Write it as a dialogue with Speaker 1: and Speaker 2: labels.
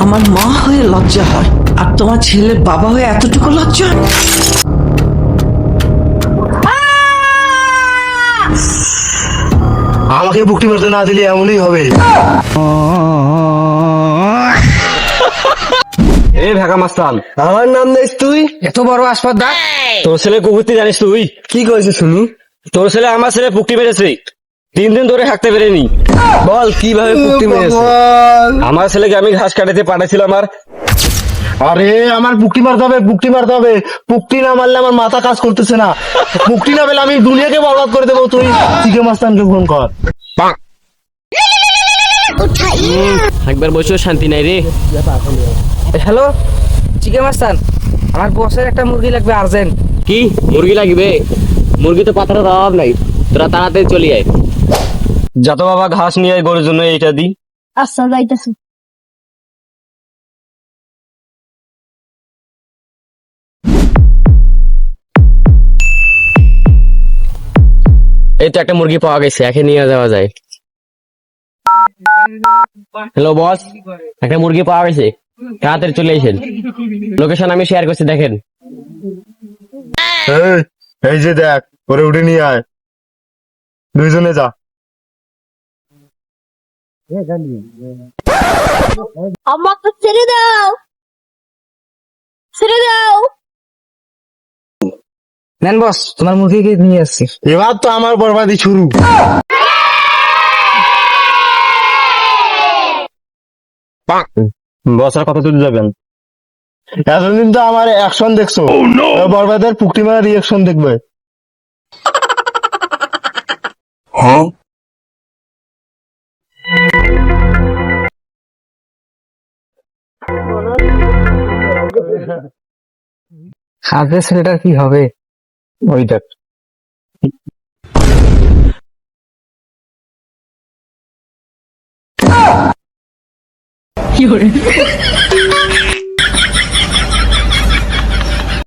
Speaker 1: আমার মা হয়ে লজ্জা হয়, আর তোমার ছেলের বাবা হয়ে এতটুকু লজ্জা হয়?
Speaker 2: আমাকে বুকটি মারতে না দিলে এমনই হবে।
Speaker 3: এ ভেকা মাস্তান,
Speaker 2: আমার নাম নেস তুই?
Speaker 3: এত বড় আসপর্দা! তোর ছেলে কুকুরটি জানিস তুই?
Speaker 2: কি করেছিস শুনি?
Speaker 3: তোর ছেলে আমার ছেলে পুকটি মেরেছে, 3 দিন ধরে হাঁকতে পেরেনি।
Speaker 2: বল কিভাবে বুকটি মেরেছে?
Speaker 3: আমার ছেলেকে আমি ঘাস কাটাতে পাঠাইছিলাম আর
Speaker 2: আরে আমার বুকটি মারতে হবে, বুকটি মারতে হবে। বুকটি না মারলে আমার মাথা কাজ করতেছে না। বুকটি না পেলে আমি দুনিয়াকে বরবাদ করে দেবো। তুই চিকে মাস্তানকে ফোন কর।
Speaker 3: একবার বসেও শান্তি নাই রে।
Speaker 4: হ্যালো চিকেন মাস্তান, আমার বসের একটা মুরগি লাগবে আর্জেন্ট।
Speaker 3: কি মুরগি লাগবে? মুরগি তো পাতার অভাব নাই, তোরা তাড়াতাড়ি চলে আয়। যত বাবা ঘাস নিয়ে আয় গরুর জন্য, এইটা দি।
Speaker 5: আচ্ছা যাইতেছি।
Speaker 3: এই তো একটা মুরগি পাওয়া গেছে, একে নিয়ে যাওয়া যায়। হ্যালো বস, একটা মুরগি পাওয়া গেছে, তাড়াতাড়ি চলে এসেন। লোকেশন আমি শেয়ার করছি, দেখেন।
Speaker 2: এই যে দেখ, ওরে উঠে নিয়ে আয়, দুইজনে যা।
Speaker 5: আমাকে ছেড়ে দাও, ছেড়ে দাও।
Speaker 4: নেন বস, তোমার মুরগিকে নিয়ে আসছি।
Speaker 2: এবার তো আমার বরবাদি শুরু।
Speaker 3: বস আর কত দূর যাবেন?
Speaker 2: এতদিন তো আমার অ্যাকশন দেখছো, বরবাদের পুকটি মারা রিয়াকশন দেখবে।
Speaker 4: আজকে ছেলেটার কি হবে?
Speaker 2: ওই দেখ।
Speaker 1: কি করে